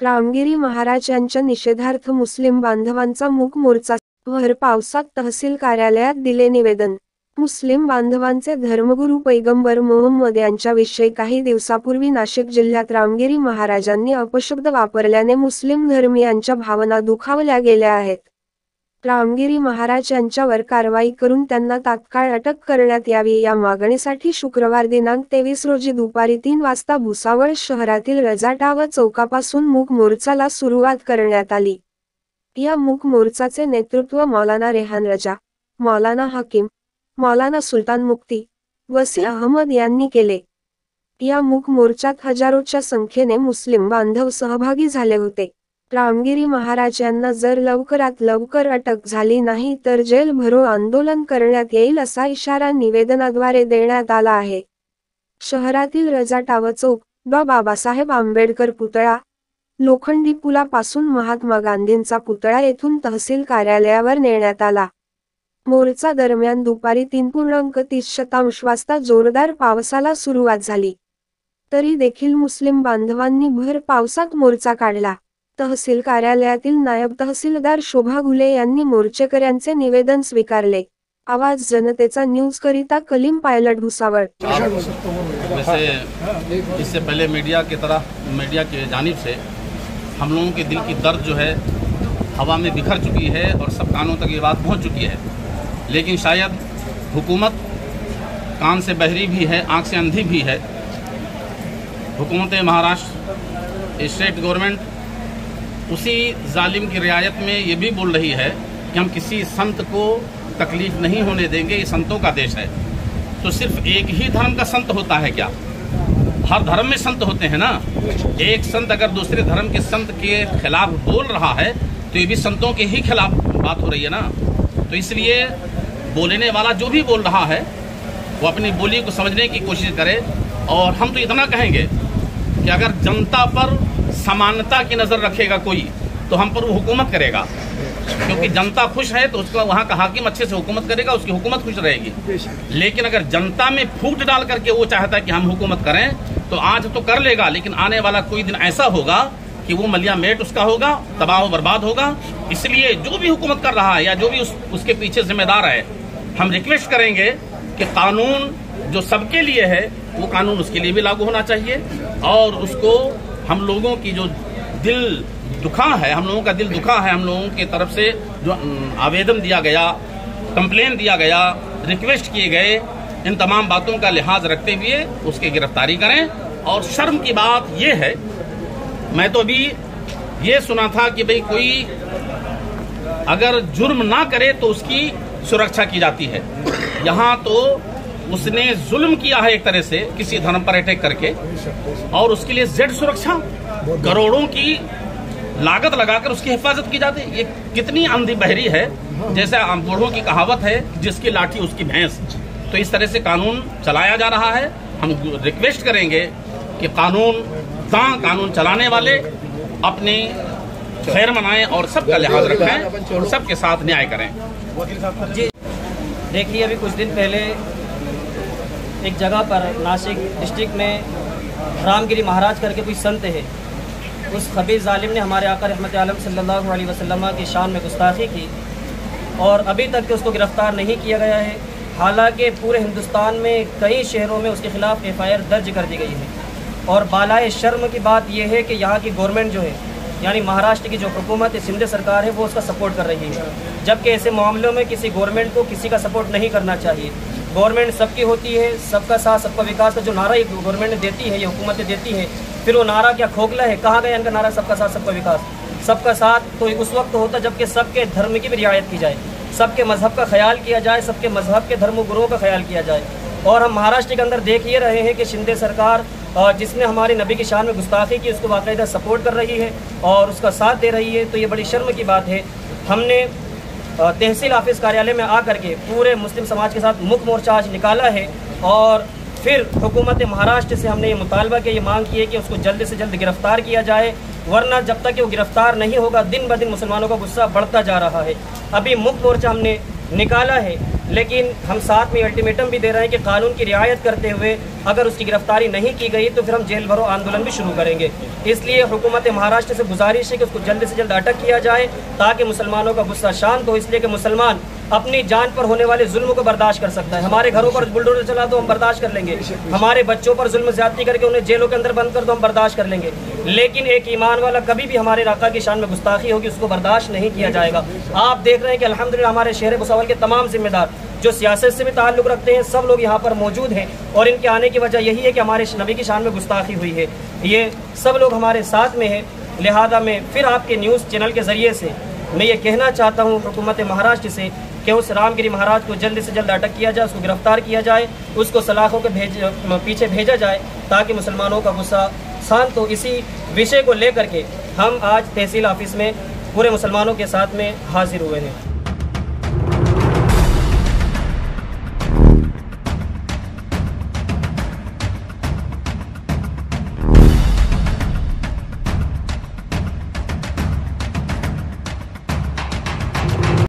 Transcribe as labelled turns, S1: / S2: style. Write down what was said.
S1: रामगिरी महाराज यांच्या निषेधार्थ मुस्लिम बांधवांचा मूक मोर्चा. भर पावसात तहसील कार्यालयात दिले निवेदन. मुस्लिम बांधवांचे धर्मगुरू पैगंबर मोहम्मद यांच्याविषयी काही दिवसापूर्वी नाशिक जिल्ह्यात रामगिरी महाराजांनी अपशब्द वापरल्याने मुस्लिम धर्मीयांच्या भावना दुखावल्या गेल्या आहेत. रामगिरी महाराज यांच्यावर कारवाई करून त्यांना तात्काळ अटक करण्यात यावी या मागणीसाठी शुक्रवार दिनांक 23 रोजी दुपारी 3 वाजता भुसावळ शहरातील रजाटाव चौकापासून मूक मोर्चाला सुरुवात करण्यात आली. या मूक मोर्चाचे नेतृत्व मौलाना रेहान रजा, मौलाना हकीम, मौलाना सुलतान मुक्ती, वसी अहमद यांनी केले. या मूक मोर्चात हजारोच्या संख्येने मुस्लिम बांधव सहभागी झाले होते. रामगिरी महाराज यांना जर लवकरात लवकर अटक झाली नाही तर जेल भरो आंदोलन करण्यात येईल असा इशारा निवेदनाद्वारे देण्यात आला आहे. शहरातील रजाटाव चौक, डॉ. बाबासाहेब आंबेडकर पुतळा, लोखंडी पुलापासून महात्मा गांधींचा पुतळा येथून तहसील कार्यालयावर नेण्यात आला. मोर्चा दरम्यान दुपारी 3.30 वाजता जोरदार पावसाला सुरुवात झाली. तरी देखील मुस्लिम बांधवांनी भर पावसात मोर्चा काढला. तहसील कार्यालयातील नायब तहसीलदार शोभा घुले यांनी मोर्चेकऱ्यांचे निवेदन स्वीकारले. आवाज जनतेचा न्यूज करिता कलीम पायलट भुसावळ.
S2: वैसे इससे पहले मीडिया की जानिब से हम लोगों के दिल की दर्द जो है हवा में बिखर चुकी है और सब कानों तक ये बात पहुंच चुकी है, लेकिन शायद हुकूमत कान से बहरी भी है, आंख से अंधी भी है. हुकूमत महाराष्ट्र स्टेट गवर्नमेंट उसी जालिम की रियायत में ये भी बोल रही है कि हम किसी संत को तकलीफ नहीं होने देंगे, ये संतों का देश है. तो सिर्फ एक ही धर्म का संत होता है क्या? हर धर्म में संत होते हैं ना. एक संत अगर दूसरे धर्म के संत के खिलाफ बोल रहा है तो ये भी संतों के ही खिलाफ बात हो रही है ना. तो इसलिए बोलने वाला जो भी बोल रहा है वो अपनी बोली को समझने की कोशिश करे. और हम तो इतना कहेंगे कि अगर जनता पर समानता की नज़र रखेगा कोई तो हम पर वो हुकूमत करेगा, क्योंकि जनता खुश है तो उसका वहाँ का हाकिम अच्छे से हुकूमत करेगा, उसकी हुकूमत खुश रहेगी. लेकिन अगर जनता में फूट डाल करके वो चाहता है कि हम हुकूमत करें तो आज तो कर लेगा, लेकिन आने वाला कोई दिन ऐसा होगा कि वो मलिया मेट उसका होगा, तबाह बर्बाद होगा. इसलिए जो भी हुकूमत कर रहा है या जो भी उसके पीछे जिम्मेदार है, हम रिक्वेस्ट करेंगे कि कानून जो सबके लिए है वो कानून उसके लिए भी लागू होना चाहिए. और उसको हम लोगों की जो दिल दुखा है, हम लोगों का दिल दुखा है, हम लोगों की तरफ से जो आवेदन दिया गया, कंप्लेन दिया गया, रिक्वेस्ट किए गए, इन तमाम बातों का लिहाज रखते हुए उसकी गिरफ्तारी करें. और शर्म की बात यह है, मैं तो अभी ये सुना था कि भाई कोई अगर जुर्म ना करे तो उसकी सुरक्षा की जाती है. यहाँ तो उसने जुल्म किया है एक तरह से किसी धर्म पर अटैक करके, और उसके लिए जेड सुरक्षा करोड़ों की लागत लगाकर उसकी हिफाजत की जाती है. ये कितनी अंधी बहरी है. जैसे बूढ़ों की कहावत है, जिसकी लाठी उसकी भैंस. तो इस तरह से कानून चलाया जा रहा है. हम रिक्वेस्ट करेंगे कि कानून चलाने वाले अपने खैर मनाएं और सबका लिहाज रखें और सबके साथ न्याय करें.
S3: जी देखिए, अभी कुछ दिन पहले एक जगह पर नासिक डिस्ट्रिक्ट में रामगिरी महाराज करके कोई संत है, उस खबीर जालिम ने हमारे आका रहमत आलम सल्लल्लाहु अलैहि वसल्लम की शान में गुस्ताखी की और अभी तक उसको गिरफ़्तार नहीं किया गया है. हालांकि पूरे हिंदुस्तान में कई शहरों में उसके ख़िलाफ़ FIR दर्ज कर दी गई है. और बालाए शर्म की बात यह है कि यहाँ की गवर्नमेंट जो है, यानी महाराष्ट्र की जो हुकूमत है, सिंध सरकार है, वो उसका सपोर्ट कर रही है. जबकि ऐसे मामलों में किसी गवर्नमेंट को किसी का सपोर्ट नहीं करना चाहिए. गवर्नमेंट सबकी होती है, सबका साथ सबका विकास का जो नारा ये गवर्नमेंट देती है, ये हुकूमतें देती है, फिर वो नारा क्या खोखला है? कहाँ गया इनका नारा सबका साथ सबका विकास? सबका साथ तो उस वक्त होता जबकि सबके धर्म की भी रियायत की जाए, सबके मजहब का ख्याल किया जाए, सबके मजहब के धर्म गुरुओं का ख्याल किया जाए. और हम महाराष्ट्र के अंदर देख ये रहे हैं कि शिंदे सरकार जिसने हमारे नबी की शान में गुस्ताखी की उसको बाकायदा सपोर्ट कर रही है और उसका साथ दे रही है. तो ये बड़ी शर्म की बात है. हमने तहसील ऑफिस कार्यालय में आकर के पूरे मुस्लिम समाज के साथ मुख्य मोर्चा आज निकाला है और फिर हुकूमत महाराष्ट्र से हमने ये मुतालबा किया, ये मांग की है कि उसको जल्द से जल्द गिरफ़्तार किया जाए, वरना जब तक वो गिरफ़्तार नहीं होगा दिन ब दिन मुसलमानों का गुस्सा बढ़ता जा रहा है. अभी मुख्य मोर्चा हमने निकाला है लेकिन हम साथ में अल्टीमेटम भी दे रहे हैं कि कानून की रियायत करते हुए अगर उसकी गिरफ्तारी नहीं की गई तो फिर हम जेल भरो आंदोलन भी शुरू करेंगे। इसलिए हुकूमत महाराष्ट्र से गुजारिश है कि उसको जल्द से जल्द अटक किया जाए ताकि मुसलमानों का गुस्सा शांत हो, इसलिए कि मुसलमान अपनी जान पर होने वाले जुल्म को बर्दाश्त कर सकता है। हमारे घरों पर बुलडोजर चला तो हम बर्दाश्त कर लेंगे, हमारे बच्चों पर जुल्म ज्यादती करके उन्हें जेलों के अंदर बंद कर दो हम बर्दाश्त कर लेंगे, लेकिन एक ईमान वाला कभी भी हमारे आका की शान में गुस्ताखी होगी उसको बर्दाश्त नहीं किया जाएगा। आप देख रहे हैं कि अल्हम्दुलिल्लाह हमारे शहर भुसावल के तमाम जिम्मेदार जो सियासत से भी ताल्लुक़ रखते हैं सब लोग यहाँ पर मौजूद हैं और इनके आने की वजह यही है कि हमारे नबी की शान में गुस्ताखी हुई है। ये सब लोग हमारे साथ में हैं, लिहाजा में फिर आपके न्यूज़ चैनल के ज़रिए से मैं ये कहना चाहता हूँ हुकूमत महाराष्ट्र से कि उस रामगिरी महाराज को जल्द से जल्द अटक किया जाए, उसको गिरफ्तार किया जाए, उसको सलाखों के पीछे भेजा जाए ताकि मुसलमानों का गुस्सा शांत हो। इसी विषय को लेकर के हम आज तहसील ऑफिस में पूरे मुसलमानों के साथ में हाजिर हुए हैं।